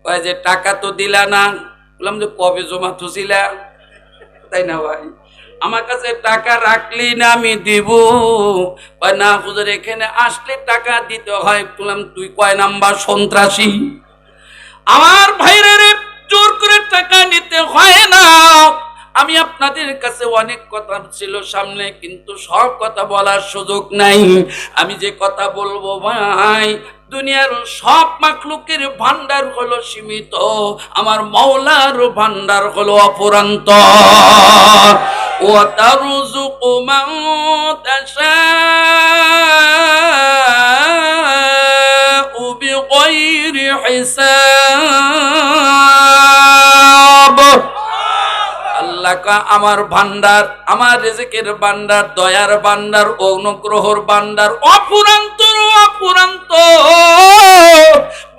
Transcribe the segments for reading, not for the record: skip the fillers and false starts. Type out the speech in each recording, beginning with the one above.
ওই যে টাকা তো দিলা না, বললাম যে কবে জমা থুছিলা, তাই না ভাই? আমার কাছে টাকা রাখলি না আমি দিব, না হুজুর এখানে আসলে টাকা দিতে হয়। বললাম তুই কয় নাম্বার সন্ত্রাসী? আমার ভাইরে জোর করে টাকা নিতে হয় না। আমি আপনাদের কাছে অনেক কথা ছিল সামনে, কিন্তু সব কথা বলার সুযোগ নাই। আমি যে কথা বলবো ভাই, দুনিয়ার সব মাখলুকের ভান্ডার হলো সীমিত, আমার মাওলার ভান্ডার হলো অফুরন্ত। ওয়া তারযুকু মান তাশাউ বিগাইরি হিসাব। আল্লাহ আমার ভান্ডার, আমার রিজিকের ভান্ডার, দয়ার ভান্ডার, অনুগ্রহর ভান্ডার অফুরন্ত অফুরন্ত।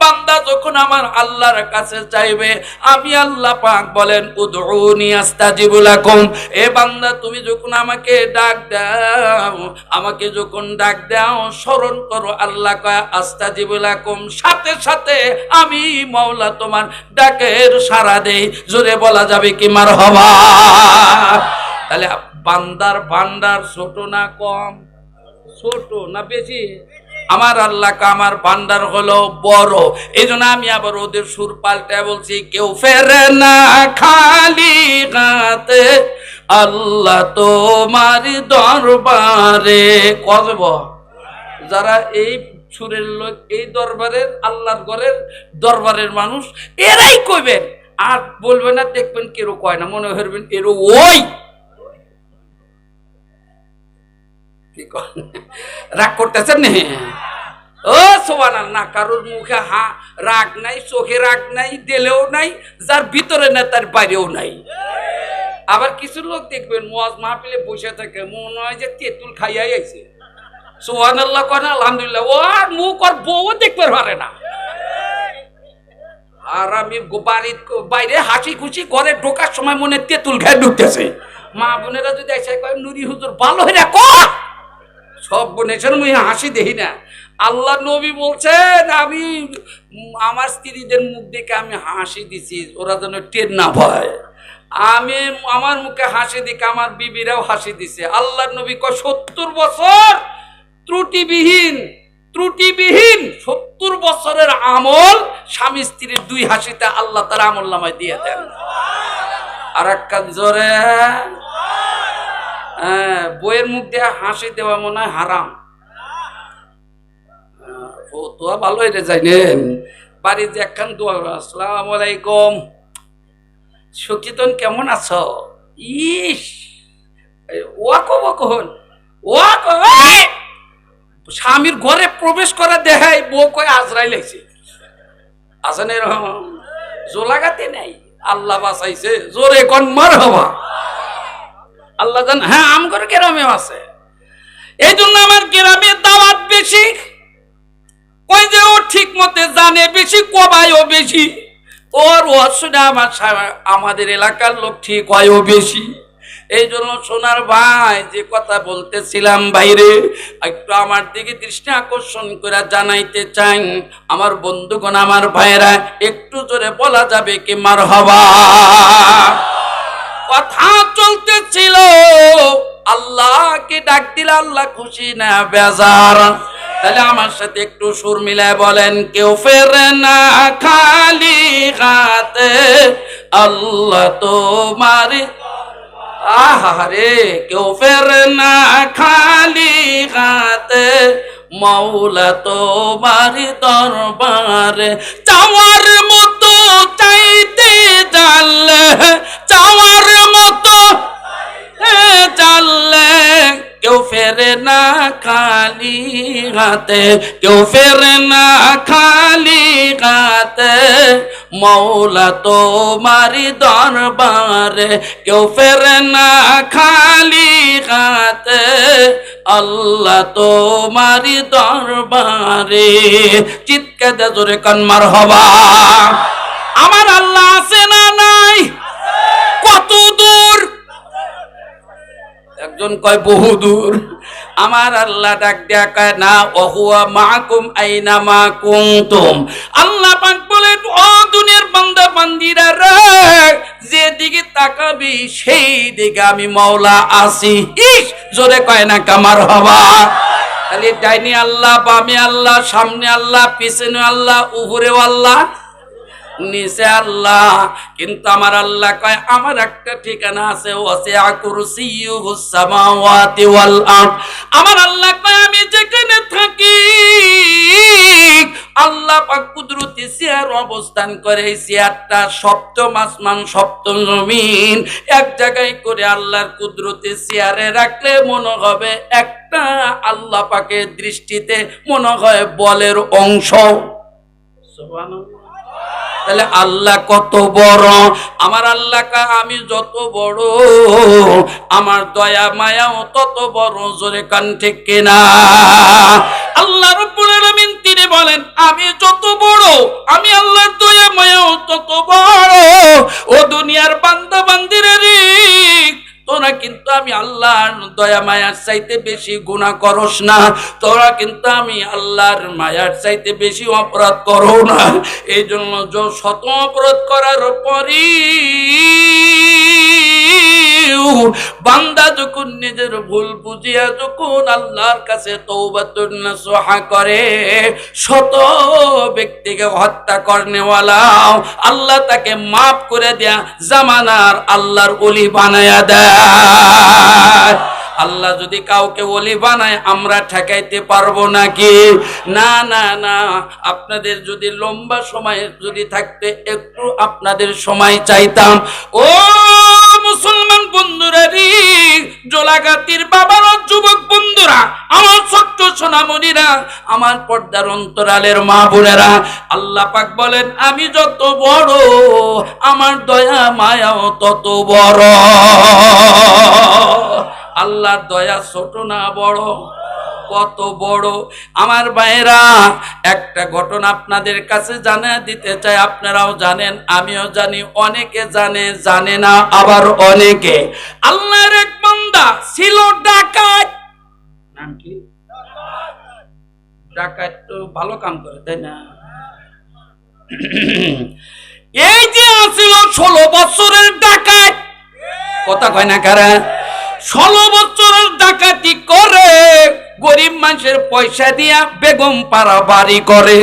বান্দা যখন আমার আল্লাহর কাছে চাইবে, আমি আল্লাহ পাক বলেন উদউনি আস্তাজিবু লাকুম। এ বান্দা তুমি যখন আমাকে ডাক দাও, আমাকে যখন ডাক দাও, স্মরণ করো, আল্লাহ কয় আস্তাজিবু লাকুম, সাথে সাথে আমি মাওলা তোমার ডাকের সাড়া দেই। জোরে বলা যাবে কি মারহাবা? তাহলে বান্দার ভান্ডার ছোট না কম? ছোট না বেশি? আমার আল্লাহ আমার ভান্ডার হলো বড়। এই জন্য আমি আবার ওদের সুর পাল্টায় বলছি, কেউ ফেরে না খালি হাতে, আল্লাহ তোমার দরবারে। কজব যারা এই সুরের লোক, এই দরবারের, আল্লাহর ঘরের দরবারের মানুষ, এরাই কইবেন, আর বলবেন না। দেখবেন কেউ কয় না, মনে করবেন এরও ওই রাগ করতেছেন না? ও সুবহানাল্লাহ, কারোর মুখে রাগ নাই, চোখে রাগ নাই, দিলেও নাই, যার ভিতরে না তার বাইরেও নাই। আবার কিছু লোক দেখবেন ওয়াজ মাহফিলে বসে থাকে, মনে হয় যে তেঁতুল খাইয়াই আইছে। সুবহানাল্লাহ কয় না আলহামদুলিল্লাহ, ও আর মুখ আর বউ দেখতে পারে না। আর আমি বাড়ির বাইরে হাসি খুশি ঘরে ঢোকার সময় মনে তেঁতুল খেয়ে ঢুকতেছে। মা বোনেরা যদি এসে কয় নুরি হুজুর ভালো হয়ে না, সব বোনের মুখে হাসি দেখি না। আল্লাহ নবী বলছেন, আমি আমার স্ত্রীদের মুখ দেখে আমি হাসি দিছি, ওরা যেন টের না পায়। আমি আমার মুখে হাসি দেখে আমার বিবিরাও হাসি দিছে। আল্লাহ নবী কয় 70 বছর ত্রুটিবিহীন 70 বছরের আমল স্বামী স্ত্রীর দুই হাসিতে আল্লাহ তার আমল নামায় দিয়ে দেন। আর এক কাজ জোরে, বইয়ের মুখ দিয়ে হাসি দেওয়া মনে হয় হারাম। ও তো ভালো হয়ে যাইনেন বাড়ি যে একখান দোয়া, আসসালামু আলাইকুম, সকিতন কেমন আছো? ইস ওয়া কখন স্বামীর ঘরে প্রবেশ করা দেখাই, বউ কয় আজরাইল আইছে। আসেন এরকম জোলাগাতে নেই, আল্লাহ বাঁচাইছে। জোরে কোন মারহাবা। আল্লাহ জান, হ্যাঁ আমগর গ্রামেও আছে। এই জন্য আমার গ্রামে দাওয়াত বেশি, কই যে ও ঠিক মতে জানে বেশি, কবায়ও বেশি। ওর ওয়াসুনা আমাদের এলাকার লোক ঠিক হয়ও বেশি। এই জন্য সোনার ভাই যে কথা বলতেছিলাম বাইরে, একটু আমার দিকে দৃষ্টি আকর্ষণ করে জানাইতে চাই। আমার বন্ধুগণ, আমার ভাইরা, একটু জোরে বলা যাবে কি মারহাবা? কথা চলতেছিল, আল্লাহকে ডাক দিলে আল্লাহ খুশি না বেজার? তাহলে আমার সাথে একটু সুর মিলায় বলেন, কেউ ফেরে না খালি হাতে, আল্লাহ তোমার। আহারে, কেউ ফেরে না খালি হাতে, মাওলা তোমার দরবারে। চাওয়ার মতো চাইতে জানলে, চাওয়ার মতো জানলে, কেউ ফেরে না খালি হাতে, কেউ ফেরে না খালি হাতে, মাওলা তোমার দরবারে। কেউ ফেরে না খালি হাতে, আল্লাহ তোমার দরবারে। চিৎকার জোরে কান মারহাবা। আমার আল্লাহ আছে না নাই? কত দূর? একজন কয় বহু দূর। আমার আল্লাহ ডাক দেয়া কয় না, ওহুয়া মাকুম আইনা মা কুনতুম। আল্লাহ পাক বলেন, ও দুনিয়ার নবী সেই দিকে আমি মাওলা আছি। ইস, জোরে কয় না কামার হবা। খালি ডাইনি আল্লাহ, বামে আল্লাহ, সামনে আল্লাহ, পিছনে আল্লাহ, উপরেও আল্লাহ, নিচে আল্লাহ। কিন্তু আমার আল্লাহ কয় আমার একটা ঠিকানা আছে, ওয়াসিআ কুরসিয়্যুহুস সামাওয়াতি ওয়াল আরদ। আমার আল্লাহ কয় আমি যেখানে থাকি আল্লাহ পাক কুদরতি চেয়ার অবস্থান করে। এই চেয়ারটা সপ্তম আসমান সপ্তম জমিন এক জায়গায় করে আল্লাহর কুদরতি চেয়ারে রাখলে মনে হবে একটা আল্লাহ পাকের দৃষ্টিতে মনে হয় বলের অংশ। সুবহানাল্লাহ। তাহলে আল্লাহ কত বড়। আমার আল্লাহ কা আমি যত বড়, আমার দয়া মায়াও তত বড়। জোরে কান ঠিক কিনা? আল্লাহ রাব্বুল আলামিন তিনি বলেন আমি যত বড়, আমি আল্লাহর দয়া মায়াও তত বড়। ও দুনিয়ার বান্দা বান্দিরা রে, তোরা কিন্তু আমি আল্লাহর দয়া মায়ার চাইতে বেশি গুনাহ করস না, তোরা কিন্তু আমি আল্লাহর মায়ার চাইতে বেশি অপরাধ করো না। এই জন্য শত অপরাধ করার পরই বান্দা যখন নিজের ভুল বুঝিয়া যখন আল্লাহর কাছে তওবাতুন নাসুহা করে, শত ব্যক্তিকে হত্যা করনেওয়ালাও আল্লাহ তাকে মাফ করে দেয়া জামানার আল্লাহর ওলি বানায়া দেয়। আল্লাহ যদি কাউকে ওলি বানায় আমরা ঠেকাইতে পারবো নাকি? না না না। আপনাদের যদি লম্বা সময় যদি থাকতে একটু আপনাদের সময় চাইতাম। ও মুসলমান বন্ধুরা রে, জোলাগাতির বাবার যুবক বন্ধুরা, আমার ছোট্ট সোনামণিরা, আমার পর্দার অন্তরালের মা বোনেরা, আল্লাহ পাক বলেন আমি যত বড় আমার দয়া মায়াও তত বড়। আল্লাহর দয়া ছোট না বড়? কত বড়। আমার ভাইরা একটা ঘটনা আপনাদের কাছে জানা দিতে চাই। আপনারাও জানেন, আমিও জানি, অনেকে জানে, জানে না আবার অনেকে। আল্লাহর এক বান্দা ছিল ডাকাত। নাম কি? ডাকাত তো ভালো কাম করে, তাই না? এই যে ছিল 16 বছরের ডাকাত। কথা কয় না কারা? 16 বছরের ডাকাতি করে গরিব মানুষের পয়সা দিয়া বেগম পাড়া বাড়ি করে।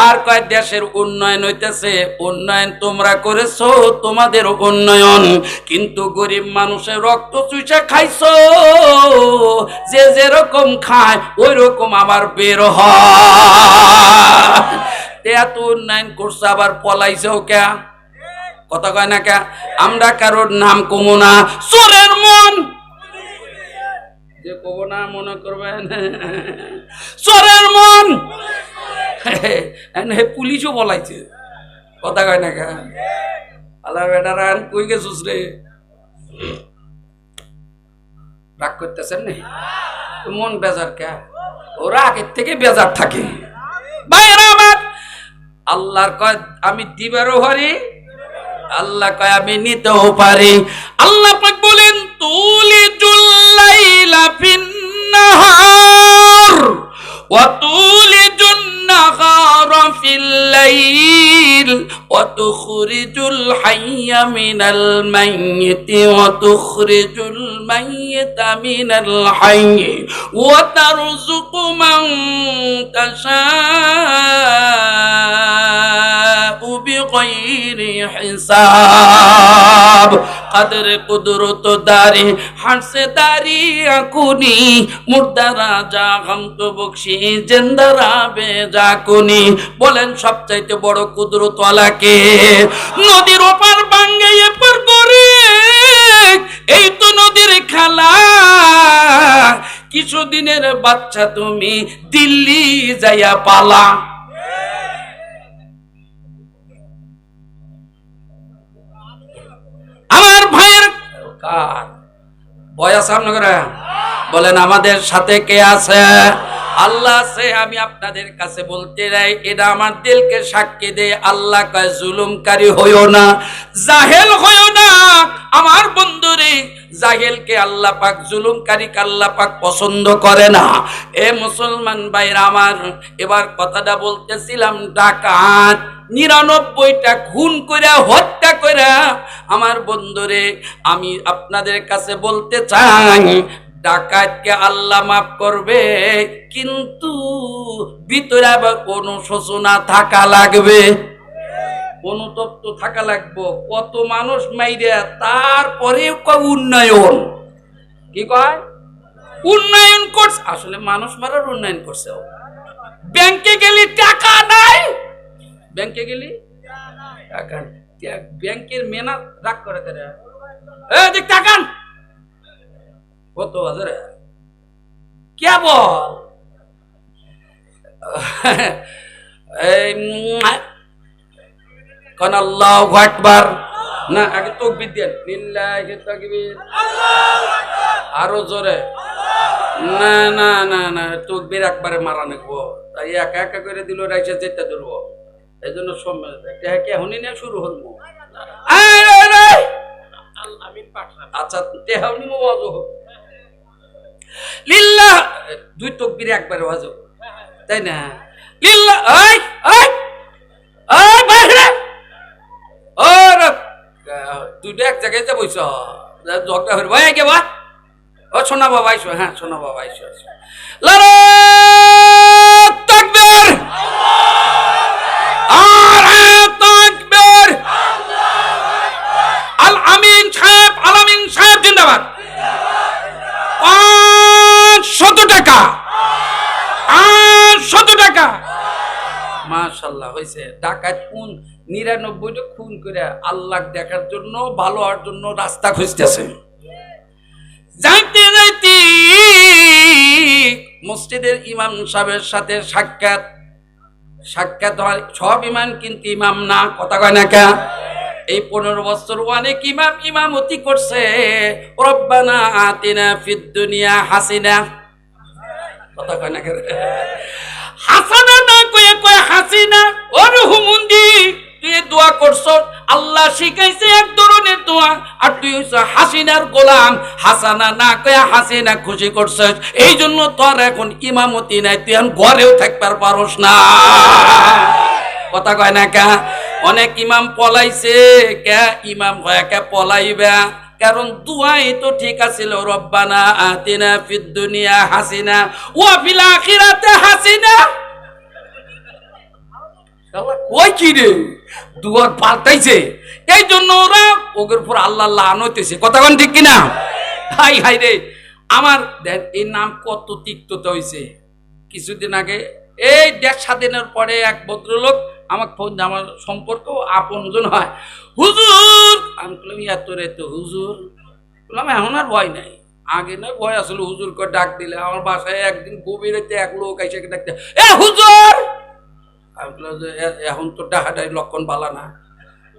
আর কয় দেশের উন্নয়ন হইতেছে। উন্নয়ন তোমরা করেছো, তোমাদের উন্নয়ন, কিন্তু গরিব মানুষের রক্ত চুষে খাইছো। যে যেরকম খায় ওই রকম আবার বের হয়। এত উন্নয়ন করছে আবার পলাইছেও কে? কথা কয় না কে? আমরা কারোর নাম কমো না। চোরের মন যে কব না মনে করবেন চোরের মন পুলিশও বলাইছে। কথা কয় না কে? আল্লাহ বেটারা কই গেছিস রে? রাগ করতেছেন না? মন বেজার কে? ওরা আগের থেকে বেজার থাকে। ভাইরা আমার, আল্লাহর কয় আমি দিবারও পারি, আল্লাহ কয় আমি নিতেও পারি। আল্লাহ পাক বলেন তুলিজুল লাইলা ফিন নাহার ওয়া তুলিজুন নাহারা ফিল লাইল ওয়া তুখরিজুল হাইয়া মিনাল মাইয়িতি ওয়া তুখরিজুল মাইয়িতা মিনাল হাইয়্যি ওয়া তারযুকু মান তাশা বিগাইরি হিসাব। কাদের কুদরত দারি হাসে দারি আকুনি মুর্দারা যা গম তো বকশি জিন্দারা বেজা কুনি। বলেন সবচাইতে বড় কুদরত ওয়ালাকে? নদীর ওপার ভাঙ্গে এপার করে, এই তো নদীর খেলা। কিছুদিনের বাচ্চা তুমি দিল্লি যাইয়া পালা। আমার ভাইয়ের কার বয়স সামনে করে বলেন আমাদের সাথে কে আছে? আল্লাহ আছে। আমি আপনাদের কাছে বলতে চাই, এটা আমার দিলকে সাক্ষী দে। আল্লাহ কয় জুলুমকারী হইও না, জাহেল হইও না। আমার বন্ধুরে জাহেলকে আল্লাহ পাক, জুলুমকারীকে আল্লাহ পাক পছন্দ করে না। এ মুসলমান ভাইরা আমার, এবার কথাটা বলতেছিলাম, ডাকাত 99টা খুন করে হত্যা করে, আমার বন্ধুরে আমি আপনাদের কাছে বলতে চাই, ডাকাতকে আল্লাহ মাফ করবে, কিন্তু ভিতরে আবার অনুশোচনা থাকা লাগবে, অনুতপ্ত থাকা লাগবে। কত মানুষ মাইরে, তারপরেও কয় উন্নয়ন, কি কয় উন্নয়ন করছে, আসলে মানুষ মারার উন্নয়ন করছে। ব্যাংকে গেলি টাকা নাই, ব্যাংকে গেলি টাকা, ব্যাংকের মেনা রাগ করে করে দেখ টাকা কত হাজার কে বল, কোন আল্লাহু আকবার না, আগে তাকবীর দেন, লিল্লাহি তাকবীর, আরো জোরে, না না না না, তাকবীর একবারে মারা নাকবো, তাই একা একা করে দিল, রাইসা যেতে ধরবো, এই জন্য সময় এখনই না শুরু হল। আচ্ছা তেহনি লিল্লাহ, দুই তাকবীর একবারে ওয়াজব, তাই না? লিল্লাহ, এই এই এই বাইরে, ওর দুইটা এক জায়গায় যা বইছ, ঝগড়া হইল, ভাই কে বা, ও সোনা বাবা আইসো, হ্যাঁ সোনা বাবা আইসো, নারায়ে তাকবীর, আল আমিন সাহেব, আল আমিন সাহেব জিন্দাবাদ, 500 টাকা, 500 টাকা, মাশাআল্লাহ হয়েছে। ডাকাত কোন 99টা খুন করে আল্লাহ দেখার জন্য, ভালো হওয়ার জন্য রাস্তা খুঁজতেছে। যাইতে যাইতে মসজিদের ইমাম সাহেবের সাথে সাক্ষাৎ হয়। সব ইমাম কিন্তু ইমাম না, কথা কয় না কে? এই 15 বছর অনেক ইমাম ইমামতি করছে। রব্বানা আতিনা ফিদ দুনিয়া হাসিনা, কথা কয় না কে? হাসানা না কয়ে কয় হাসিনা। ওর হুমুন্দি তুই দোয়া করছো, আল্লাহ শিখাইছে এক ধরনের দোয়া, আর তুই হাসিনার গোলাম। হাসানা না কয়ে হাসিনা খুশি করছিস, এই জন্য তোর এখন ইমামতি নাই, তুই এখন ঘরেও থাকবার পারস না, কথা কয় না কে? অনেক ইমাম পলাইছে, কে ইমাম হয়ে কে পলাইবা? কারণ দুয়াই তো ঠিক আছিল, রব্বানা আতিনা ফিদ দুনিয়া হাসিনা ওয়া ফিল আখিরাতি হাসিনা। ওই কি রে, দুয়ার পাল্টাইছে, এই জন্য ওরা ওদের উপর আল্লাহ লাআন হইতেছে, কথা কোন ঠিক কিনা? হাই হাই রে আমার, দেখ এই নাম কত তিক্ততা হইছে। কিছুদিন আগে এই দেশ স্বাধীনের পরে এক ভদ্রলোক আমাকে ফোন, আমার সম্পর্ক আপনজন হয়, হুজুর, আমি বললাম এত রে তো হুজুর, বললাম এখন আর ভয় নাই, আগে নয় ভয় আসলে। হুজুর করে ডাক দিলে, আমার বাসায় একদিন গভীর রাতে এক লোক এসে ডাকতে, এ হুজুর, আমি বললাম যে এখন তো ডাকাটাই লক্ষণ ভালো না।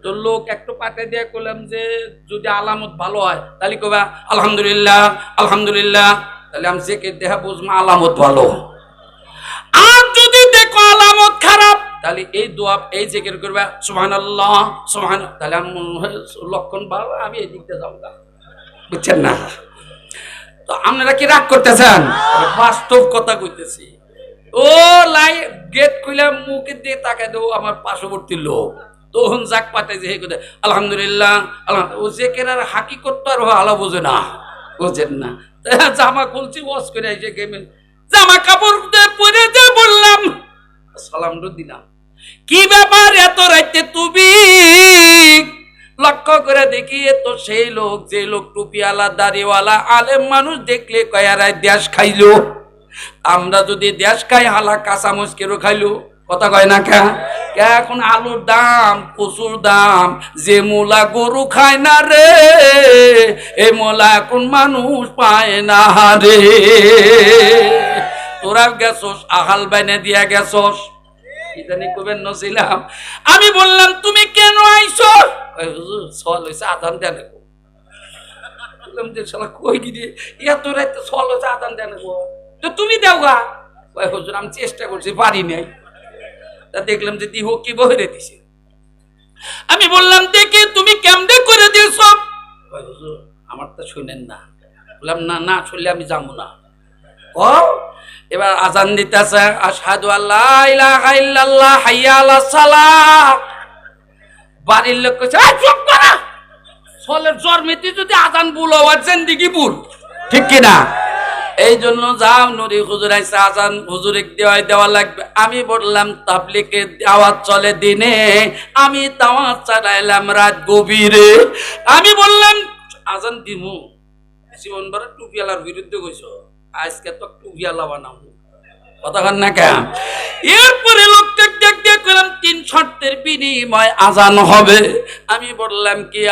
তো লোক একটু পাঠে দিয়ে করলাম যে যদি আলামত ভালো হয় তাহলে কবা আলহামদুলিল্লাহ আলহামদুলিল্লাহ, তাহলে আমি যে কে দেখা বুঝবো আলামত ভালো। আর যদি দেখো আলামত খারাপ, তাহলে এই দোয়া এই জিকির করবা সুবহানাল্লাহ সুবহান, তাহলে লক্ষণ ভালো, আমি এই দিকটা যাবো, বুঝছেন না? তো আপনারা কি রাগ করতেছেন? বাস্তব কথা কইতেছি। ও লাই গেট খুলে মুখে দিয়ে তাকাই দেবো আমার পার্শ্ববর্তী লোক, তখন যাক পাঠাইছে হে কথা আলহামদুলিল্লাহ ও যে কেনার হাকি করতে আর আলা বোঝে না, বোঝেন না? জামা খুলছি ওয়াশ করে এসে গেমেন, জামা কাপড় পরে যে বললাম সালাম দিলাম, কি ব্যাপার এত রাইতে তুমি? লক্ষ্য করে দেখি তো সেই লোক, যে লোক টুপিওয়ালা দাড়িওয়ালা আলেম মানুষ দেখলে কয়ারায় দেশ খাইলো। আমরা যদি দেশ খাই হালা কাঁচা মুচকেরও খাইলো, কথা কয় না কে? এখন আলুর দাম প্রচুর দাম, যে মোলা গরু খায় না রে, এই মোলা এখন মানুষ পায় না রে। তোরা গেছস আহাল বাইনে দিয়া গেছস, ইদানি কবেন নছিলাম। আমি বললাম তুমি কেন আইছো? হুজুর সল হয়েছে আদান দেন, বললাম যে শালা কই গিয়ে এত রাতে সল হয়েছে আদান দেন, তো তুমি দেও গা। হুজুর আমি চেষ্টা করছি পারি নাই, তা দেখলাম যে দিহ কি বহরে দিছে। আমি বললাম দেখে তুমি কেমনে করে দিয়েছ? হুজুর আমার তো শুনেন না। বললাম না না শুনলে আমি যাবো না। ও এবার আজান দিতেছে, আশহাদু আল্লা ইলাহা ইল্লাল্লাহ হাইয়া আলাস সালাহ। বাড়ির লোক কইছে চুপ করা, সলের জন্মেতে যদি আজান ভুল হওয়ার জিন্দেগি ভুল, ঠিক কিনা? এই জন্য যাও নুরি হুজুর আইসা আজান হুজুরে দেওয়া লাগবে। আমি বললাম তাবলিগের দাওয়াত চলে দিনে, আমি দাওয়াত চালাইলাম রাত গভীরে। আমি বললাম আজান দিমু, জীবনবার টুপিয়ালার বিরুদ্ধে কইছো, আজকে তো টুপিয়ালা বানাবো, কতক্ষণ না কেন? এরপরে লোকটা দেখ করলাম 3 শর্তের বিনিময় আজান হবে। আমি বললাম কি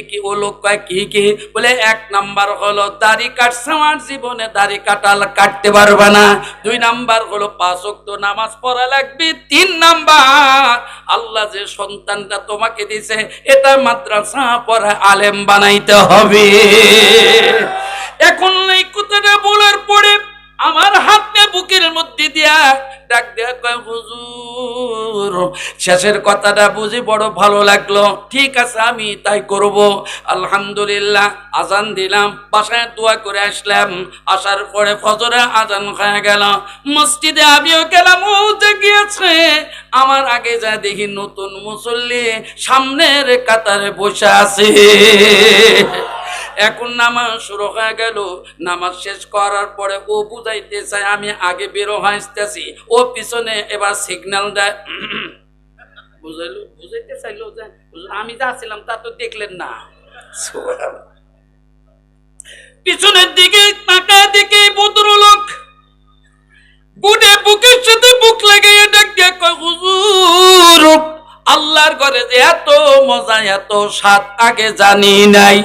কি? ও লোক কয় কি? বলে 1 নাম্বার হলো দাড়ি কাটছে, আমার জীবনে দাড়ি কাটতে পারবে না। 2 নাম্বার হলো 5 ওয়াক্ত নামাজ পড়া লাগবে। 3 নাম্বার আল্লাহ যে সন্তানটা তোমাকে দিছে এটা মাদ্রাসা পড়া আলেম বানাইতে হবে। এখন এই কথাটা বলার পরে আমার হাতে বুকের মধ্যে দিয়া ডাক দেয়া কয় হুজুর, শেষের কথাটা বুঝি বড় ভালো লাগলো, ঠিক আছে আমি তাই করব। আলহামদুলিল্লাহ আজান দিলাম, বাসায় দোয়া করে আসলাম। আসার পরে ফজরে আজান হয়ে গেল, মসজিদে আমিও গেলাম। ও যে গিয়েছে, আমার আগে যা দেখি নতুন মুসল্লি সামনের কাতারে বসে আছে। এখন নামাজ শুরু হয়ে গেল। নামাজ শেষ করার পরে ও বুঝাইতে চায় আমি আগে বেরো হাসতেছি, ও পিছনে এবার সিগন্যাল দেয়। বুঝাইতে চাইলো যে আমি যা ছিলাম তা তো দেখলেন না। পিছনের দিকে তাকায় দিকে ভদ্রলোক বুড়ে বুকের সাথে বুক লাগাইয়া ডাক দিয়ে কয় হুজুর, আল্লাহর ঘরে যে এত মজা এত স্বাদ আগে জানি নাই।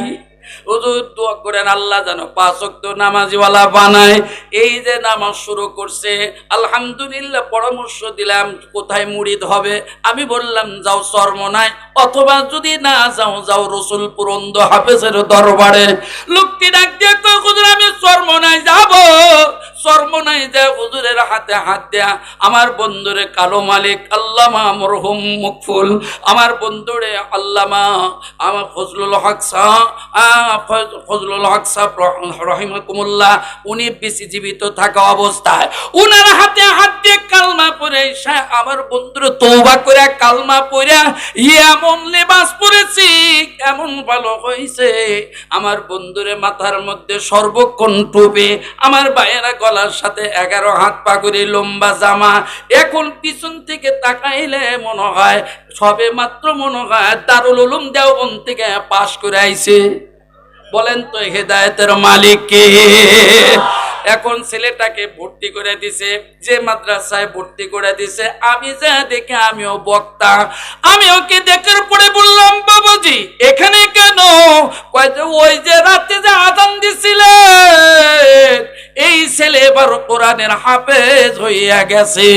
হুজুর দোয়া করেন আল্লাহ যেন 5 ওয়াক্ত নামাজিওয়ালা বানায়। এই যে নামাজ শুরু করছে আলহামদুলিল্লাহ, পরামর্শ দিলাম কোথায় মুরিদ হবে। আমি বললাম যাও চরমনায়, অথবা যদি না যাও রসুলপুর অন্ধ হাফেজের দরবারে। লোকটি ডাক দিয়ে কয় হুজুর আমি চরমনায় যাব। চরমনায় যায় হুজুরের হাতে হাত দেয়া আমার বন্ধুরে কালো মালিক আল্লামা মরহুম মুকফুল, আমার বন্ধুরে আল্লামা আমার ফজলুল হক সাহেব রহিমাকুমুল্লাহ, উনি বেশি জীবিত থাকা অবস্থায় উনার হাতে হাত দিয়ে কালমা পড়ে আমার বন্ধুর তওবা করে কালমা পড়ে এমন লেবাস পরেছি, এমন ভালো হয়েছে। আমার বন্ধুরে মাথার মধ্যে সর্বক্ষণ টুপি, আমার ভাইয়েরা গলার সাথে 11 হাত পাগড়ি লম্বা জামা। এখন পিছন থেকে তাকাইলে মনে হয় সবে মাত্র মনে হয় দারুল উলুম দেওবন্দ থেকে পাশ করে আইছে। বলেন তো হেদায়েতের মালিক কে? এখন ছেলেটাকে ভর্তি করে দিছে, যে মাদ্রাসায় ভর্তি করে দিছে আমি যা দেখে আমিও বক্তা। আমি ওকে দেখার পরে বললাম বাবাজি এখানে কেন? কয় যে ওই যে রাতে যে আজান দিছিলেন এই ছেলে এবার কোরআনের হাফেজ হইয়া গেছে।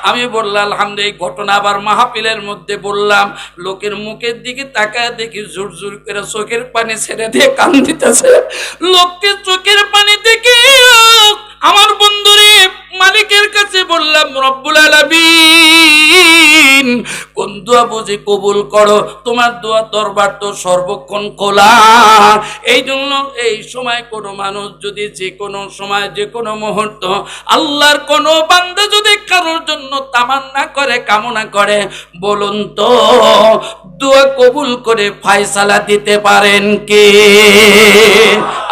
আমি বললাম আলহামদুলিল্লাহ। ঘটনা আবার মাহফিলের মধ্যে বললাম, লোকের মুখের দিকে তাকায় দেখি জোর জোর করে চোখের পানি ছেড়ে দিয়ে কান্দিতেছে। লোককে চোখের পানি দেখে আমার বন্ধুরে মালিকের কাছে বললাম রব্বুল আলামিন কোন দোয়া বুঝি কবুল করো, তোমার দোয়া দরবার তো সর্বক্ষণ খোলা। এই জন্য এই সময় কোনো মানুষ যদি যে কোনো সময় যে কোনো মুহূর্ত আল্লাহর কোনো বান্দা যদি কারোর জন্য তামান্না করে কামনা করে, বলুন তো দোয়া কবুল করে ফয়সালা দিতে পারেন কে?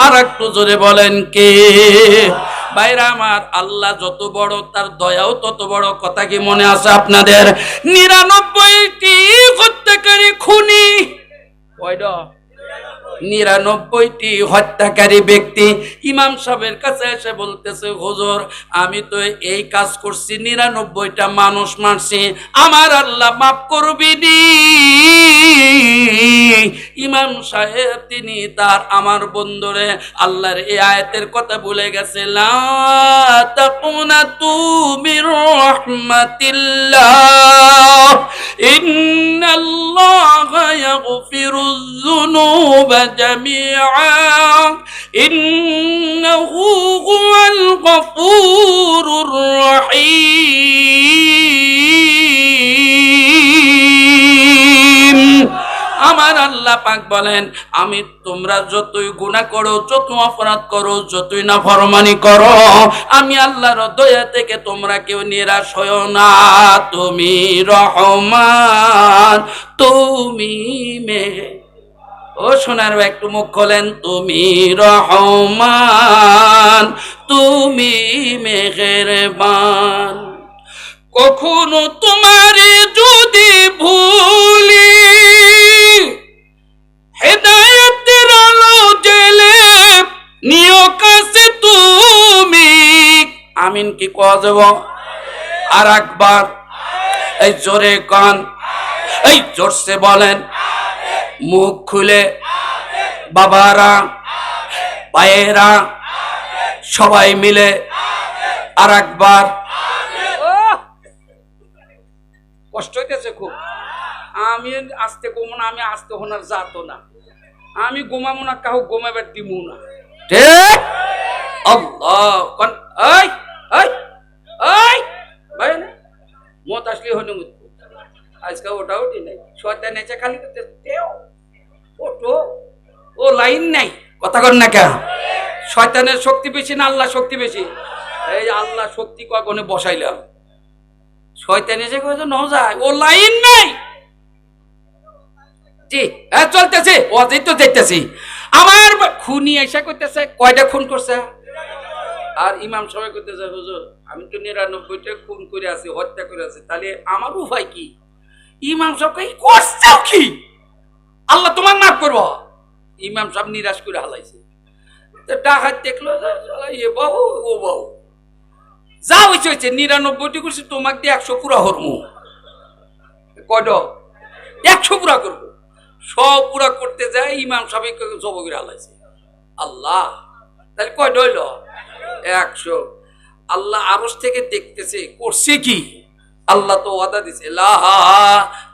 আর একটু জোরে বলেন কে? ভাইরা আমার, আল্লাহ যত বড় তার দয়াও তত বড়। কথা কি মনে আছে আপনাদের? 99টি হত্যাকারী খুনি, 99টি হত্যাকারী ব্যক্তি ইমাম সাহেবের কাছে এসে বলতেছে হুজুর আমি তো এই কাজ করছি, 99টা মানুষ মারছি, আমার আল্লাহ মাফ করবিনি? ইমাম সাহেব তিনি তার আমার বন্ধুরে আল্লাহর এই আয়াতের কথা বলে গেছে, লা তাকুনাতু মির রাহমাতিল্লাহ ইন্নাল্লাহা ইয়াগফিরুয যুনুবা জামিআ ইন্নাহু হুয়াল গফুরুর রহিম। আমার আল্লাহ পাক বলেন আমি তোমরা যতই গুনাহ করো, যত অপরাধ করো, যতই নাফরমানি করো, আমি আল্লাহর দয়া থেকে তোমরা কেউ নিরাশ হয়ো না। তুমি রহমান, তুমি ও সোনার একটু মুখ খোলেন। তুমি রহমান, তুমি মেহেরবান। কখনো তোমারে যদি ভুলি, হেদায়েতের আলো জ্বেলে নিও কাছে তুমি। আমিন কি কোয়া যাব? আর একবার এই জোরে কান, এই জোরসে বলেন, মুখ খুলে বাবারা, ভাইয়েরা সবাই মিলে আর একবার। কষ্ট হইতেছে খুব। আমি আসতে ঘুমো না, আমি আসতে হোনার যাতো না, আমি ঘুমাবো না, কাহু ঘুমাবার দিমু না। ঠিক আল্লাহ কোন এই এই এই ভাই না মত আসলে হইনি মুত আজকে ওটা উঠি নাই, শয়তান নেচে খালি করতে তেও ওটো ও লাইন নাই। কথা কর না কেন? শয়তানের শক্তি বেশি না আল্লাহ শক্তি বেশি? এই আল্লাহ শক্তি কখনো বসাইলাম, শয়তান এসে কয়েছে ন যায়, ও লাইন নাই। জি হ্যাঁ চলতেছে, অজেই তো দেখতেছি। আমার খুনি এসে করতেছে, কয়টা খুন করছে? আর ইমাম সবাই করতেছে হুজুর আমি তো ৯৯টা খুন করে আছি, হত্যা করে আছি, তাহলে আমার উপায় কি? ইমাম সাহেব করছে কি? আল্লাহ তোমার মাফ করবো। ইমাম সাহেব নিরাশ করে হালাইছে। ডাকাত দেখলো এ বাবু ও বাবু যা হয়েছে হয়েছে, ৯৯টি করছি, তোমাকে দিয়ে ১০০ পুরা হরমু। কয়ড ১০০ পুরা করবো। সব পুরা করতে যায় ইমাম সাহেব জব করে হালাইছে। আল্লাহ তাহলে কয়টা হইল? ১০০। আল্লাহ আরশ থেকে দেখতেছে করছে কি? আল্লাহ তো ওয়াদা দিছে, লা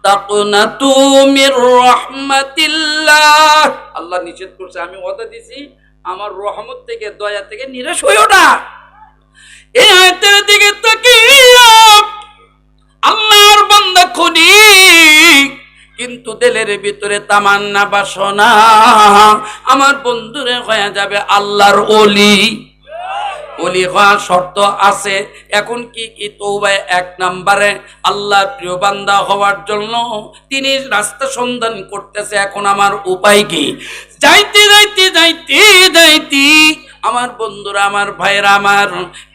তাকুনাতু মির রাহমাতিল্লাহ। আল্লাহ নিষেধ করছে, আমি ওয়াদা দিছি আমার রহমত থেকে, দয়া থেকে নিরাশ হইও না। এই আয়াতের দিকে তাকিয়ে আল্লাহর বান্দা খুনি, কিন্তু দিলের ভিতরে তামান্না বাসনা আমার বন্ধুরে হয়ে যাবে আল্লাহর ওলি। ওলি হওয়ার শর্ত আছে। এখন কি কি তওবা? ১ নম্বরে আল্লাহর প্রিয় বান্দা হওয়ার জন্য তিনি রাস্তা সন্ধান করতেছে। এখন আমার উপায় কি? যাইতে যাইতে যাইতে যাইতে আমার বন্ধুরা, আমার ভাইরা আমার,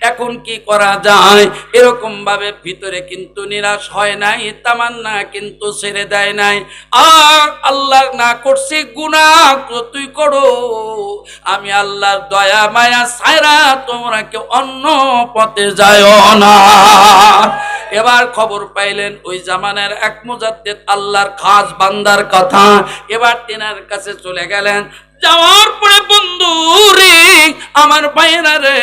এখন কি করা যায়? এরকম ভাবে ভিতরে কিন্তু নিরাশ হয় নাই, তামান্না কিন্তু ছেড়ে দেয় নাই। আর আল্লাহ না করছে গুনাহ তুই করো, আমি আল্লাহর দয়া মায়া ছাইরা তোমরা কেউ অন্য পথে যায় না। এবার খবর পাইলেন ওই জামানের এক মুজাদ্দিদ আল্লাহর খাস বান্দার কথা। এবার তিনার কাছে চলে গেলেন। যাওয়ার পরে বন্ধু রে, আমার ভাইরা রে,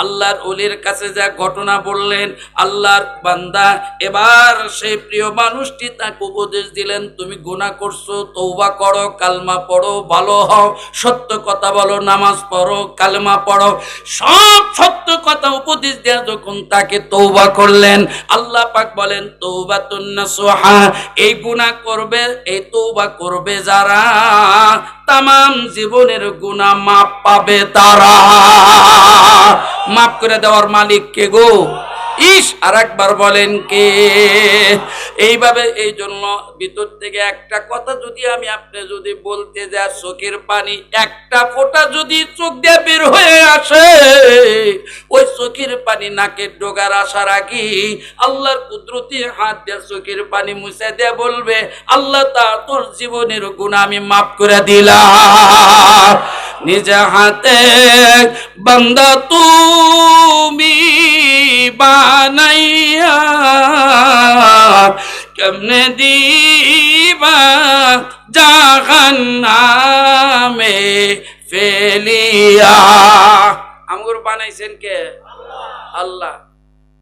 আল্লাহর ওলির কাছে যা ঘটনা বললেন আল্লাহর বান্দা, এবার সেই প্রিয় মানুষটি তাকে উপদেশ দিলেন, তুমি গুনাহ করছো, তওবা করো, কালমা পড়ো, ভালো হও, সত্য কথা বলো, নামাজ পড়ো, কালমা পড়ো। সব সত্য কথা উপদেশ দেয়া যখন তাকে তওবা করলেন, আল্লাহ পাক বলেন তওবাতুন নাসুহা, এই গুনাহ করবে, এই তওবা করবে যারা, তামাম জীবনের গুনাহ মাপ পাবে তারা। মাফ করে দেওয়ার মালিক কে গো? ইস আর একবার বলেন কে? এইভাবে এই জন্য ভিতর থেকে একটা কথা যদি আমি আপনি যদি বলতে যা, চোখের পানি একটা ফোঁটা যদি চোখ দিয়ে বের হয়ে আসে, ওই চোখের পানি নাকের ডোগার আসার আগে আল্লাহর কুদরতি হাত দিয়ে চোখের পানি মুছে দিয়ে বলবে, আল্লাহ তা তোর জীবনের গুনাহ আমি মাফ করে দিলাম। নিজে হাতে বান্দা তুমি বানাইয়া কেমনে দিবা জাহান্নামে ফেলিয়া। আমগুর বানাইছেন কে? আল্লাহ।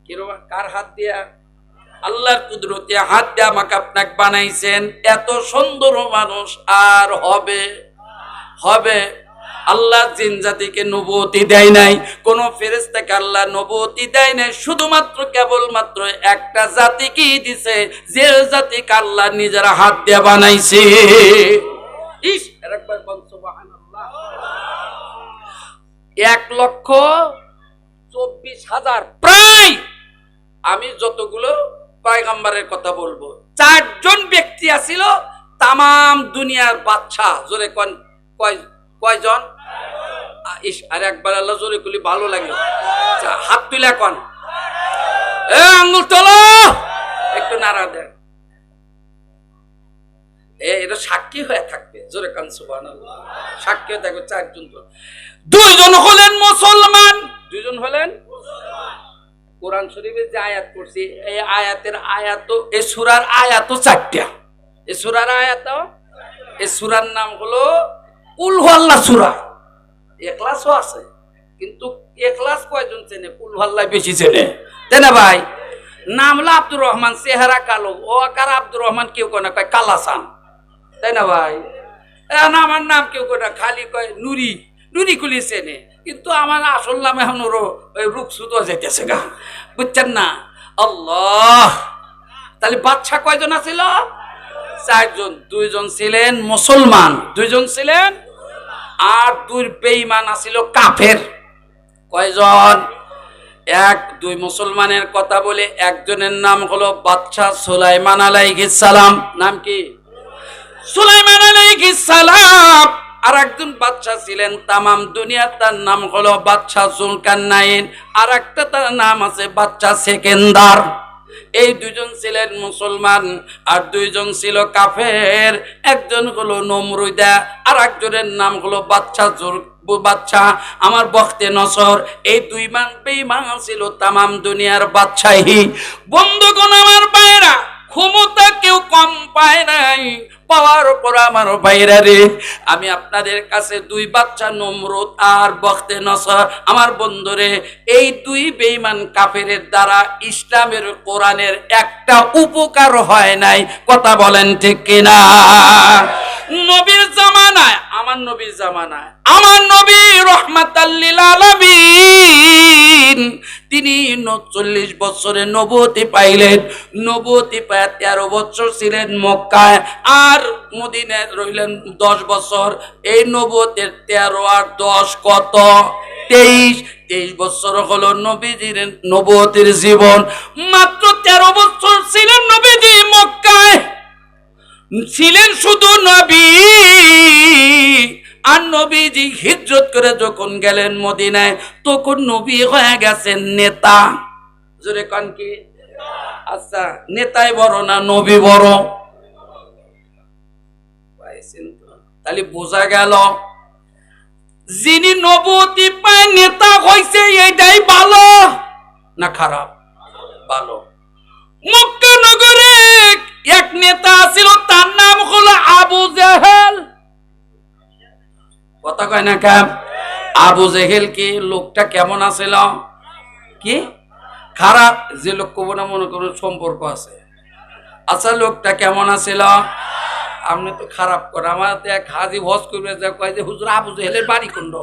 কিরকম? কার হাত দিয়া? আল্লাহর কুদরতে হাত দিয়ে আমাকে আপনাকে বানাইছেন। এত সুন্দর মানুষ আর হবে? হবে? আল্লাহ জিন জাতিকে নবুয়তি দেয় নাই, কোন ফেরেশতাকে আল্লাহ নবুয়তি দেয় নাই, শুধুমাত্র কেবলমাত্র একটা জাতিকেই দিছে, যে জাতিকে আল্লাহ নিজের হাত দিয়ে বানাইছে। ইস, একবার বল সুবহানাল্লাহ। 1,24,000 প্রায়, আমি যতগুলো পয়গম্বরের কথা বলবো, 4 জন ব্যক্তি আছিল তামাম দুনিয়ার বাদশা। জোরে কোন কয়জন? ইস, আর একবার আল্লাহ জোরে কলি ভালো লাগে। হাত তুলে কোন, আঙ্গুল তোলো, একটু নাড়া দেন, এটা সাক্ষী হয়ে থাকবে। জোরে কান সুবহানাল্লাহ। সাক্ষী হয়ে থাকবে 4 জন। 2 জন হলেন মুসলমান। 2 জন হলেন কোরআন শরীফে যে আয়াত পড়ছি, এই আয়াতের আয়াত, এই সূরার আয়াত 4টা। এই সূরার আয়াত, এই সূরার নাম হলো কুল হুয়াল্লাহ সূরা। ইখলাসও আছে, কিন্তু ইখলাস কয়জন চেনে? কুল হুয়াল্লাহ বেশি চেনে, তাই না ভাই? নাম হলো আব্দুর রহমান, চেহারা কালো। ও কার আব্দুর রহমান? কেউ কয় না, কয় কালাসান, তাই না ভাই? আমার নাম কেউ কয় না, খালি কয় নুরি। নুরি কুলি চেনে, কিন্তু আমার আসল নাম এখন ওর রূপসুদ যাইতেছে গা, বুঝছেন না? আল্লাহ। তাহলে বাদশা কয়জন আছিল? 4 জন। 2 জন ছিলেন মুসলমান, 2 জন ছিলেন, আর 2 বেঈমান আছিল কাফের। কয়জন? 2 মুসলমানের কথা বলে, একজনের নাম হলো বাদশা সুলাইমান আলাইহিস সালাম। নাম কি? সুলাইমান আলাইহিস সালাম। আর একজন বাদশা ছিলেন তামাম দুনিয়া, তার নাম হলো বাদশা জুলকারনাইন। আর একটা তার নাম আছে বাদশা সেকেন্দার। এই 2 জন ছিলেন মুসলমান, আর 2 জন ছিল কাফের। একজন হলো নমরুদা, আর একজনের নাম হলো বাদশা আমার বখতে নসর। এই 2 মান বেঈমান ছিল তামাম দুনিয়ার বাদশাহী। বন্ধুগণ আমার ভাইরা, ক্ষমতা কেউ কম পায় নাই, পাওয়ার পর আমার ভাইরা রে, আমি আপনাদের কাছে 2 বাদশা নমরুদ আর বখতে নসর, আমার বন্ধুরে, এই 2 বেঈমান কাফেরের দ্বারা ইসলামের কোরআনের একটা উপকার হয় নাই। কথা বলেন ঠিক কিনা? নবীর জামানায়, আমার নবীর জামানায়, আমার নবী রাহমাতাল লিল আলামিন, তিনি 40 বছরে নবুয়তি পাইলেন। নবুয়তি পায় 13 বছর ছিলেন মক্কায়, আর মদিনায় রইলেন 10 বছর। এই নবুয়তের 13 আর 10 কত? 23 বছর হলো নবীজির নবুয়তির জীবন। মাত্র 13 বছর ছিলেন নবীজি মক্কায়, ছিলেন শুধু নবী। আর নবীজি হিজরত করে যখন গেলেন মদিনায়, তখন নবী হয়ে গেছেন নেতা। জোরে কান কি? আচ্ছা, নেতাই বড় না নবী বড়? তাহলে বোঝা গেল, যিনি নবুয়তি পায় নেতা হইছে, এটাই ভালো না খারাপ? ভালো। মক্কা নগরে এক নেতা ছিল, তার নাম হলো আবু জেহেল। কথা কয় না কেন? আবু জেহেল কি লোকটা কেমন আছিল? কি খারাপ? যে লোক কব না, মনে করুন সম্পর্ক আছে। আচ্ছা, লোকটা কেমন আছিল? আপনি তো খারাপ করে। আমার এক হাজি হজ করবে, যা কয় যে হুজুর আবু জেহেলের বাড়ি কোন?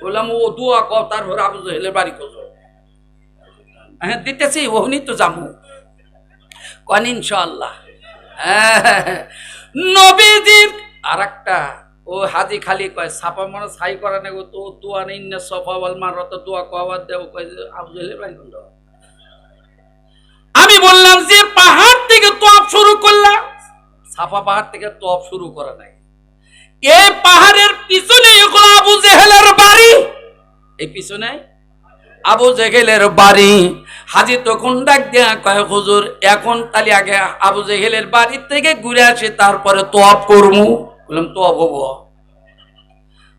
বললাম ও দোয়া কর, তারপর আবু জেহেলের বাড়ি কোন? হ্যাঁ দিতেছি, ওহনি তো যাবো কন ইনশাআল্লাহ। নবীজির আর একটা ও হাজি খালি কয় ছাপা মানে ছাই করা নেই, তো দোয়া নেই না সফা বল মারত দোয়া কবার দেও, কয় যে আবু জেহেলের বাড়ি কোন? আমি বললাম যে পাহাড় থেকে তপ শুরু করলাম, সাফা পাহাড় থেকে তপ শুরু করা নাই। এই পাহাড়ের পিছনে আবু জেহেলের বাড়ি, এই পিছনে আবু জেহেলের বাড়ি। হাজি তখন ডাক দিয়া কয় হুজুর, এখন তাহলে আগে আবু জেহেলের বাড়ি থেকে ঘুরে আসি, তারপরে তপ করবো। বললাম তপ হবো?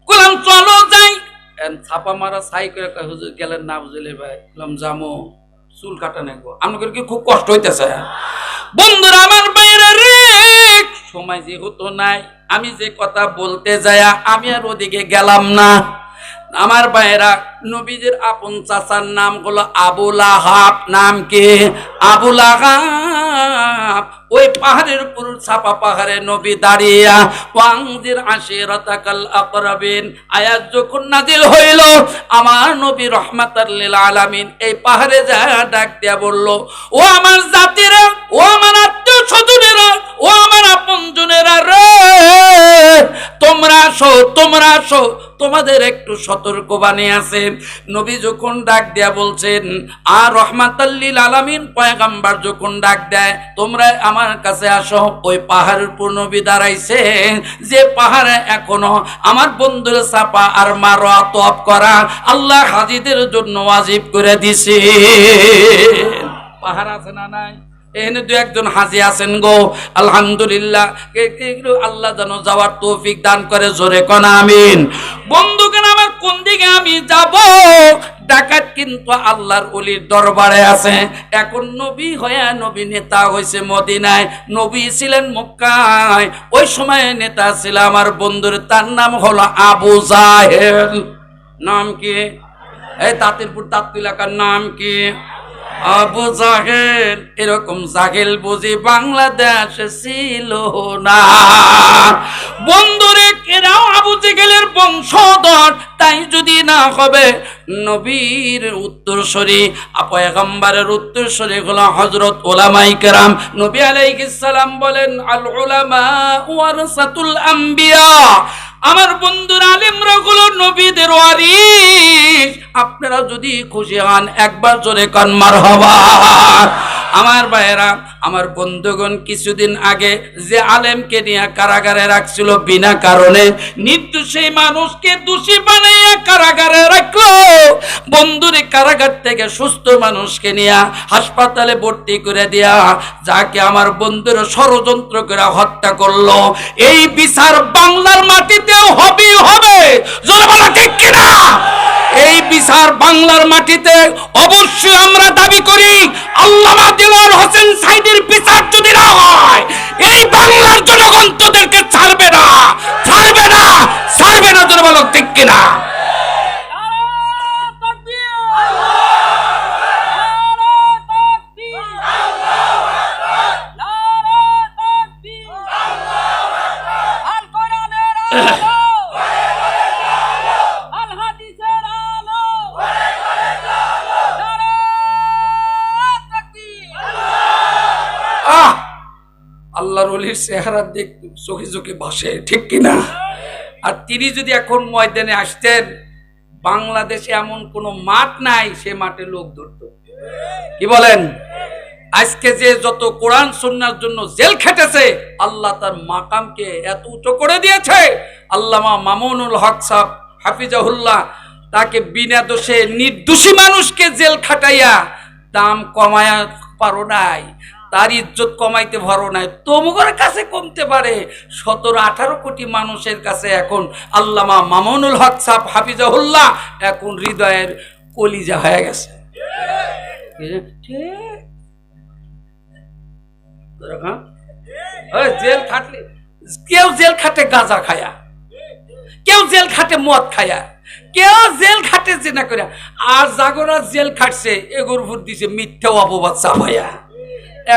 বললাম চলো যাই। ছাপা মারা ছাই করে কয় হুজুর গেলেন না আবু জেহেলের ভাই? বললাম যামো, চুল কাটা নেবো। আপনাদের কি খুব কষ্ট হইতেছে? বন্ধুরা আমার বাইরে রে, সময় যেহেতু নাই, আমি যে কথা বলতে যাই আমি আর ওদিকে গেলাম না। আমার ভাইরা, নবীজির আপন চাচার নাম হলো আবু লাহাব। নাম কি? আবু লাহাব। ওই পাহাড়ের উপর চাপা পাহাড়ে নবী দাঁড়িয়ে ওয়ানজির আশিরাতাকাল আকরাবিন আয়াত যখন নাজিল হইল, আমার নবী রহমাতাল লিল আলামিন এই পাহাড়ে যা ডাক দিয়া বলল, ও আমার জাতিরা, ও আমার আত্মীয় স্বজনেরা, ও আমার আপনজনেরা রে, তোমরা আসো, তোমরা আসো, তোমাদের একটু সতর্কবাণী আছে। নবী যখন ডাক দেয়া বলছেন, আর রহমাতাল লিল আলামিন পয়গম্বর যখন ডাক দেয়, তোমরা আমার কাছে আসো, ওই পাহাড়ের উপর নবী দাঁড়াইছে, যে পাহাড়ে এখনো আমার বন্ধুর চাপা আর মারোয়া তওয়াব করা আল্লাহ হাজীদের জন্য ওয়াজিব করে দিছে। পাহাড় আছে না নাই? এখানে দু একজন হাজি আছেন গো, আলহামদুলিল্লাহ। আল্লাহ যেন যাওয়ার তৌফিক দান করে, জোরে কোন আমিন। বন্ধুগণ আমার, কোন দিকে আমি যাব? ডাকাত কিন্তু আল্লাহর ওলির দরবারে আছে। এখন নবী হয়ে নবী নেতা হয়েছে মদিনায়, নবী ছিলেন মক্কায়। ওই সময় নেতা ছিল আমার বন্ধুর, তার নাম হলো আবু জাহেল। নাম কি? এই তাঁতিরপুর তাঁত এলাকার নাম কি? আবু জাহেল। এরকম জাহেল বুঝি বাংলাদেশ ছিল না। বন্ধুরে, এরাও আবু জাহেলের বংশধর। তাই যদি না হবে, নবীর উত্তরসূরি, পয়গম্বরের উত্তরসূরি হলো হযরত উলামায়ে কেরাম। নবী আলাইহিস সালাম বলেন, আল উলামা ওয়ারাসাতুল আম্বিয়া। আমার বন্ধুরা, আলেমরা হলো নবীদের ওয়ারিস। আপনারা যদি খুশি হন একবার জোরে কান মারহাবা। আমার ভাইয়েরা, আমার বন্ধুগণ, কিছুদিন আগে যে আলেমকে নিয়ে কারাগারে রাখছিল বিনা কারণে, নির্দোষী মানুষকে দোষী বানাইয়া কারাগারে রাখলো। বন্ধুরে, কারাগার থেকে সুস্থ মানুষকে নিয়ে হাসপাতালে ভর্তি করে দিয়া, যাকে আমার বন্ধুর ষড়যন্ত্র করে হত্যা করলো, এই বিচার বাংলার মাটিতেও হবে। জোরে বলো ঠিক কিনা? এই বিচার বাংলার মাটিতে অবশ্যই আমরা দাবি করি। আল্লামা দিলওয়ার হোসেন সাইদির বিচার যদি না হয়, এই বাংলার জনগণ তোদেরকে ছাড়বে না, ছাড়বে না, ছাড়বে না। জোরে বলো ঠিক কিনা? আল্লাহর ওলির চেহারা দেখ চোখে চোখে ভাসে, ঠিক কিনা? আর তিনি যদি এখন ময়দানে আসতেন, বাংলাদেশে এমন কোন মাঠ নাই সে মাঠে লোক ধরত। কি বলেন? আজকে যে যত কোরআন সুন্নাহর জন্য জেল খেটেছে, আল্লাহ তার মাকামকে এত উঁচু করে দিয়েছে। আল্লামা মামুনুল হক সাহেব হাফিজাহুল্লাহ, তাকে বিনা দোষে নির্দোষী মানুষকে জেল খাটাইয়া দাম কমায়া পারো নাই, তার ইজ্জত কমাইতে পারো নাই। তোমার কাছে কমতে পারে, 17-18 কোটি মানুষের কাছে এখন আল্লামা মামুনুল হক সাহেব হাফিজাহুল্লাহ এখন হৃদয়ের কলিজা হয়ে গেছে। জেল খাটলে কেউ জেল খাটে গাঁজা খায়া, কেউ জেল খাটে মদ খায়া, কেউ জেল খাটে জেনা করে, আর জাগরা জেল খাটছে এগোর ভোট দিছে মিথ্যা অপবাদ চাপাইয়া।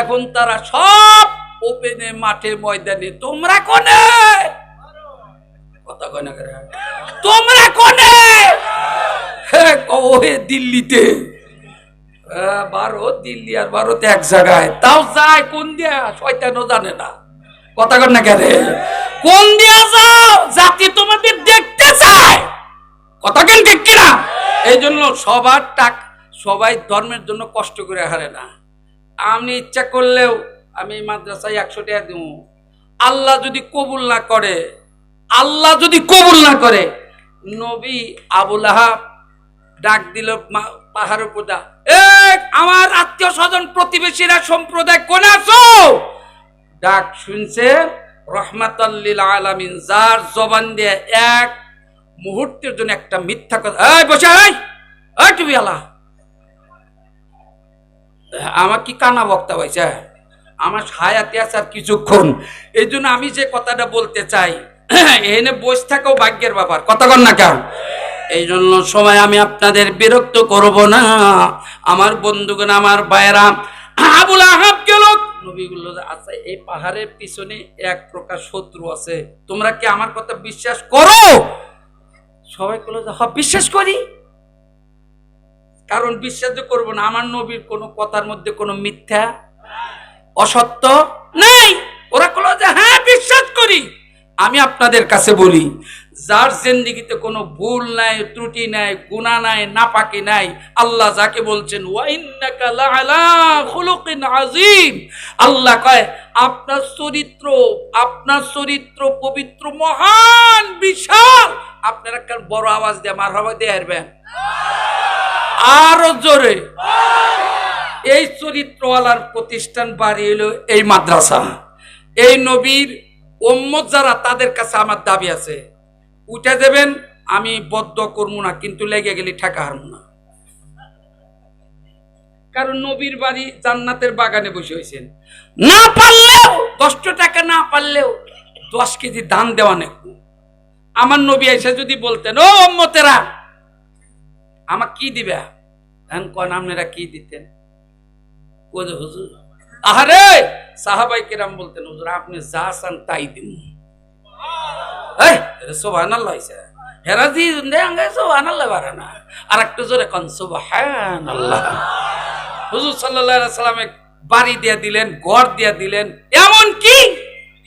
এখন তারা সব ওপেনে, মাঠে, ময়দানে। তোমরা কোনে? কথা কয় না করে। তোমরা কোনে? হ্যাঁ, দিল্লিতে। ভারত, দিল্লি আর ভারত এক জায়গায়। তাও যায় কোন দিয়া? শয়তানও জানে না। কথা কয় না কেন? কোন দিয়া যাও? জাতি তোমাদের দেখতে চায়। কথা কেন ঠিক কিনা? এই জন্য সবার সবাই ধর্মের জন্য কষ্ট করে হারে না। আমি ইচ্ছা করলেও আমি মাদ্রাসায় 100 টাকা দিব। আল্লাহ যদি কবুল না করে, আল্লাহ যদি কবুল না করে, নবী আবু লাহাব ডাক দিল পাহাড়ের উপর, আমার আত্মীয় স্বজন প্রতিবেশীরা সম্প্রদায় কোন আছো? ডাক শুনছে রহমাতাল লিল আলামিন, যার জবান দিয়ে এক মুহূর্তের জন্য একটা মিথ্যা কথা। এই বসে, এই তুমি আল্লাহ, আমার কি কানা বক্তা হয়েছে? আমার হায়াতে আছে আর কিছুক্ষণ। এই জন্য আমি যে কথাটা বলতে চাই, এখানে বসে থাকাও ভাগ্যের ব্যাপার। কথা কন না কেন? এই জন্য সময় আমি আপনাদের বিরক্ত করব না। আমার বন্ধুগণ, আমার ভাইয়েরা, আবুল আহাব গেল, নবী বলল আচ্ছা এই পাহাড়ের পিছনে এক প্রকার শত্রু আছে, তোমরা কি আমার কথা বিশ্বাস করো? সবাই বলল যে হ্যাঁ বিশ্বাস করি, কারণ বিশ্বাস যে করবো না, আমার নবীর কোনো কথার মধ্যে কোনো মিথ্যা অসত্য নাই। ওরা বলল যে হ্যাঁ বিশ্বাস করি। আমি আপনাদের কাছে বলি, যার জিন্দেগিতে কোনো ভুল নাই, ত্রুটি নাই, গুনাহ নাই, নাপাকি নাই, আল্লাহ যাকে বলছেন ওয়া ইন্নাকা লাআলা খুলুকিন আযীম, আল্লাহ কয় আপনার চরিত্র পবিত্র, মহান, বিশাল। আপনারা একটা বড় আওয়াজ দিয়ে মারহাবা দিয়ে আসবেন, আরো জোরে। এই চরিত্রওয়ালার প্রতিষ্ঠান বাড়ি হলো এই মাদ্রাসা। এই নবীর উম্মত যারা, তাদের কাছে আমার দাবি আছে, উঠে দেবেন, আমি বদ্ধ করবো না, কিন্তু লেগে গেলে ঠেকা হারবো না। কারণ নবীর বাড়ি জান্নাতের বাগানে বসে হয়েছেন, না পারলেও 10 টাকা, না পারলেও 10 কেজি দান দেওয়া নেই। আমার নবী এসে যদি বলতেন ও উম্মতেরা আমার কি দিবে, এখন কোন আপনারা কি দিতেন? হুজুর, আহারে সাহাবাই কেরাম বলতেন হুজুর আপনি যা চান তাই দিন। সুবহানাল্লাহ হইছে, হেরাজি দেঙ্গে সুবহানাল্লাহ বারে না, আর একটু জোরে কোন সুবহানাল্লাহ। হুজুর সাল্লাল্লাহু আলাইহি সাল্লামে বাড়ি দিয়ে দিলেন, ঘর দিয়ে দিলেন, এমন কি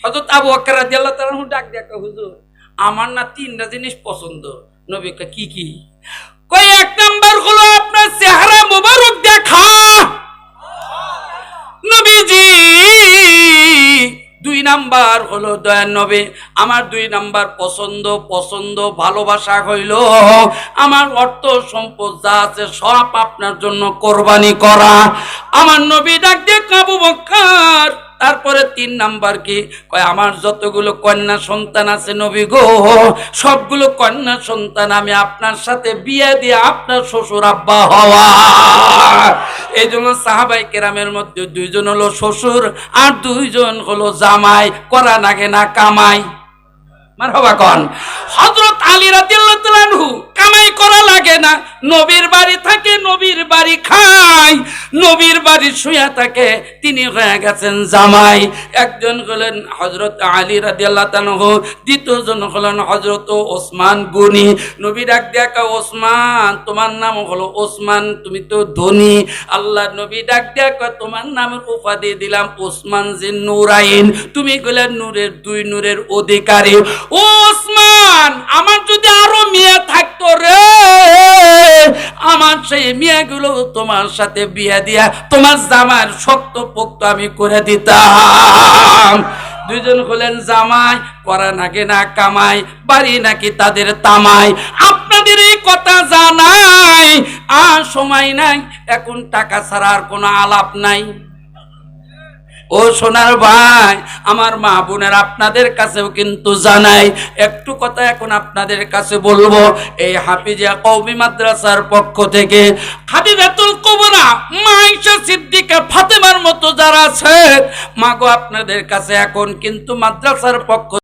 হযরত আবু বকর রাদিয়াল্লাহু তাআলা ডাক দিয়ে কয় হুজুর আমার না 3টা জিনিস পছন্দ। নবী কয় কি কি? কয় এক নাম্বার হলো আপনার চেহারা মোবারক দেখা নবীজি, 2 নাম্বার হলো দয়ার নবী আমার 2 নাম্বার পছন্দ ভালোবাসা হইল আমার অর্থ সম্পদ যা আছে সব আপনার জন্য কোরবানি করা। আমার নবী ডাক দিয়ে আবু বকর তারপরে 3 নাম্বার কি? কয় আমার যতগুলো কন্যা সন্তান আছে নবী গো, সবগুলো কন্যা সন্তান আমি আপনার সাথে বিয়ে দিয়ে আপনার শ্বশুর আব্বা হওয়া। এই জন্য সাহাবাই কেরামের মধ্যে 2 জন হলো শ্বশুর আর 2 জন হলো জামাই, করা লাগে না কামাই। মারহাবা কোন। হযরত আলী রাদিয়াল্লাহু তাআলা আনহু কামাই করা লাগে না, নবীর বাড়ি থাকে, নবীর বাড়ি খায়, নবীর বাড়ি শুয়ে থাকে, তিনি হয়ে গেছেন জামাই। একজন হলেন হযরত আলী রাদিয়াল্লাহু তাআলা আনহু, দ্বিতীয় জন হলেন হযরত ওসমান গনি। নবী ডাক দিয়া কয় ওসমান তোমার নাম হলো ওসমান, তুমি তো ধনী। আল্লাহ নবী ডাক দিয়া কয় তোমার নামের উপাধি দিলাম ওসমান জিন নূরাইন, তুমি গেলে নূরের 2 নূরের অধিকারী। ও ওসমান আমার যদি আরো মেয়ে থাকতো রে, আমার সেই মেয়েগুলো তোমার সাথে বিয়ে দিয়া তোমার জামার শক্ত পোক্ত আমি করে দিতাম। 2 জন হলেন জামাই, করা নাকি না কামাই, বাড়ি নাকি তাদের তামাই। আপনাদের এই কথা জানাই আর সময় নাই, এখন টাকা ছাড়া আর কোনো আলাপ নাই। ও সোনার ভাই আমার মা বোনের আপনাদের কাছেও কিন্তু জানাই একটু কথা এখন আপনাদের কাছে বলবো। এই হাফিজিয়া কওমি মাদ্রাসার পক্ষ থেকে হাবিবাতুল কুবরা মা আয়েশা সিদ্দিকা ফাতেমার মতো যারা আছে মাগো আপনাদের কাছে এখন কিন্তু মাদ্রাসার পক্ষ